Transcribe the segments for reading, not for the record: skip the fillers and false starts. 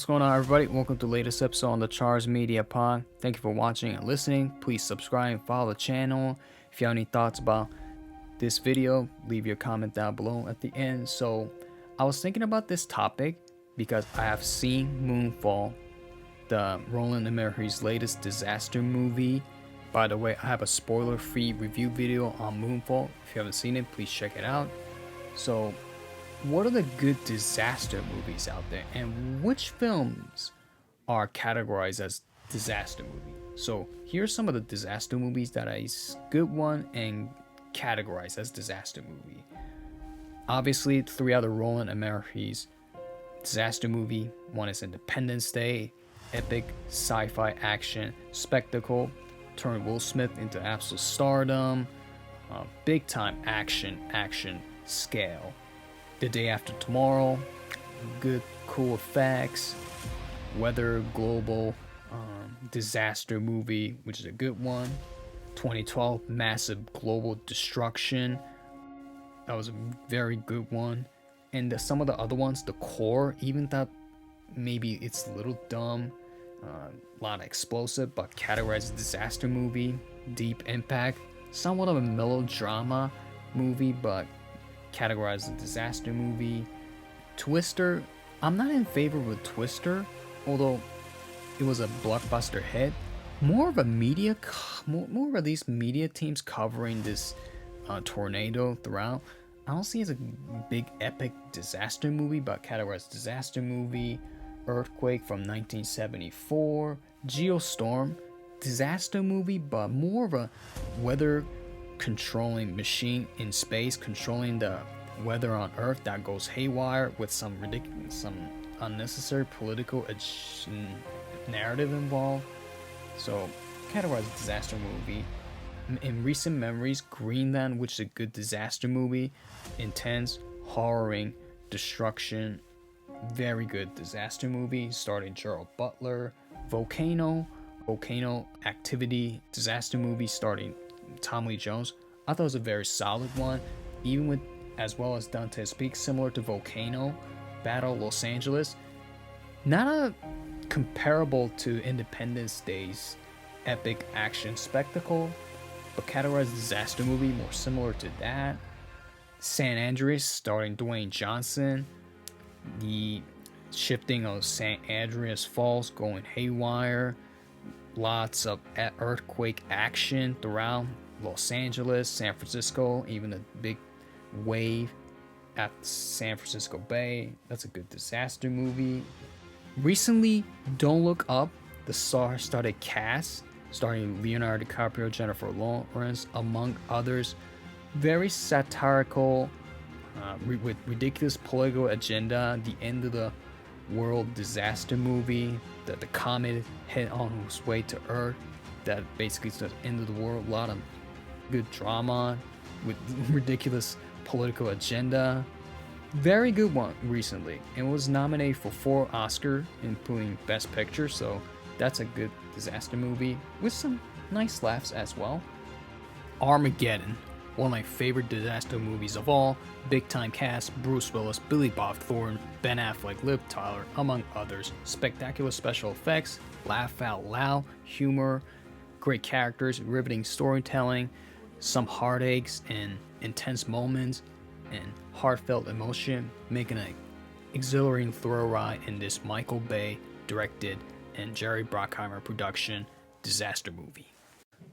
What's going on, everybody? Welcome to the latest episode on the Char's Media Pod. Thank you for watching and listening. Please subscribe and follow the channel. If you have any thoughts about this video, leave your comment down below at the end. So I was thinking about this topic because I have seen Moonfall, the Roland Emmerich's latest disaster movie. By the way, I have a spoiler-free review video on Moonfall. If you haven't seen it, please check it out. So what are the good disaster movies out there, and which films are categorized as disaster movie? So here's some of the disaster movies that are good one and categorized as disaster movie. Obviously, three other Roland Emmerich's disaster movie. One is Independence Day, epic sci-fi action spectacle, turned Will Smith into absolute stardom, big time action scale. The Day After Tomorrow, good cool effects, weather global disaster movie, which is a good one. 2012 massive global destruction, that was a very good one. And some of the other ones, The Core, even that maybe it's a little dumb, a lot of explosive, but categorized as disaster movie. Deep Impact, somewhat of a melodrama movie, but categorized as a disaster movie. Twister, I'm not in favor with Twister, although it was a blockbuster hit. More of these media teams covering this tornado throughout. I don't see it as a big epic disaster movie, but categorized disaster movie. Earthquake from 1974. Geostorm, disaster movie, but more of a weather controlling machine in space, controlling the weather on Earth that goes haywire with some unnecessary political narrative involved. So categorized disaster movie. In recent memories, Greenland, which is a good disaster movie, intense, horroring, destruction, very good disaster movie, starring Gerald Butler. Volcano Activity, disaster movie starring Tom Lee Jones. I thought it was a very solid one, even with as well as Dante's Peak, similar to Volcano. Battle Los Angeles, not a comparable to Independence Day's epic action spectacle, but categorized disaster movie, more similar to that. San Andreas, starring Dwayne Johnson. The shifting of San Andreas Falls going haywire. Lots of earthquake action throughout Los Angeles, San Francisco, even a big wave at San Francisco Bay. That's a good disaster movie. Recently, Don't Look Up, the star-studded cast, starring Leonardo DiCaprio, Jennifer Lawrence, among others. Very satirical, with ridiculous political agenda. The end of the world disaster movie, that the comet hit on its way to Earth, that basically is the end of the world. A lot of good drama with ridiculous political agenda. Very good one recently. It was nominated for 4 Oscars, including Best Picture, so that's a good disaster movie with some nice laughs as well. Armageddon, one of my favorite disaster movies of all. Big time cast, Bruce Willis, Billy Bob Thornton, Ben Affleck, Liv Tyler, among others. Spectacular special effects, laugh out loud, humor, great characters, riveting storytelling, some heartaches and intense moments, and heartfelt emotion, making an exhilarating thrill ride in this Michael Bay directed and Jerry Bruckheimer production disaster movie.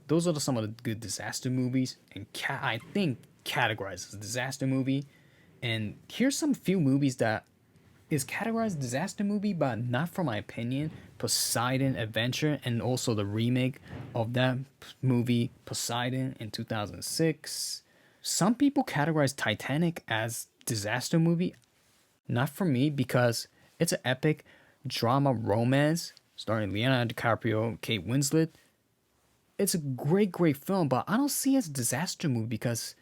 Those are some of the good disaster movies, and I think categorized as a disaster movie. And here's some few movies that is categorized as a disaster movie, but not for my opinion. Poseidon Adventure, and also the remake of that movie, Poseidon, in 2006. Some people categorize Titanic as disaster movie. Not for me, because it's an epic drama romance starring Leonardo DiCaprio, Kate Winslet. It's a great film, but I don't see it as a disaster movie because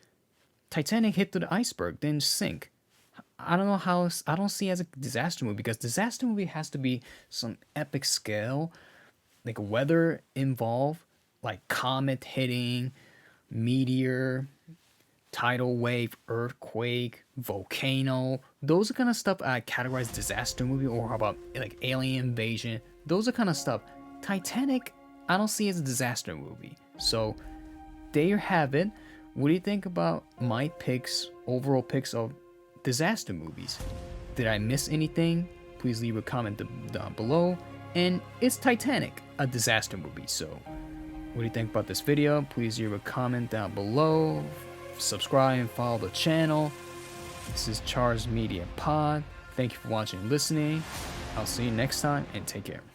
Titanic hit the iceberg, didn't sink. I don't know how. I don't see it as a disaster movie, because disaster movie has to be some epic scale, like weather involved, like comet hitting, meteor, tidal wave, earthquake, volcano. Those are kind of stuff I categorize disaster movie, or how about like alien invasion? Those are kind of stuff. Titanic, I don't see as a disaster movie. So there you have it. What do you think about my picks, overall picks of disaster movies? Did I miss anything? Please leave a comment down below. And is Titanic a disaster movie? So what do you think about this video? Please leave a comment down below. Subscribe and follow the channel. This is Char's Media Pod. Thank you for watching and listening. I'll see you next time, and take care.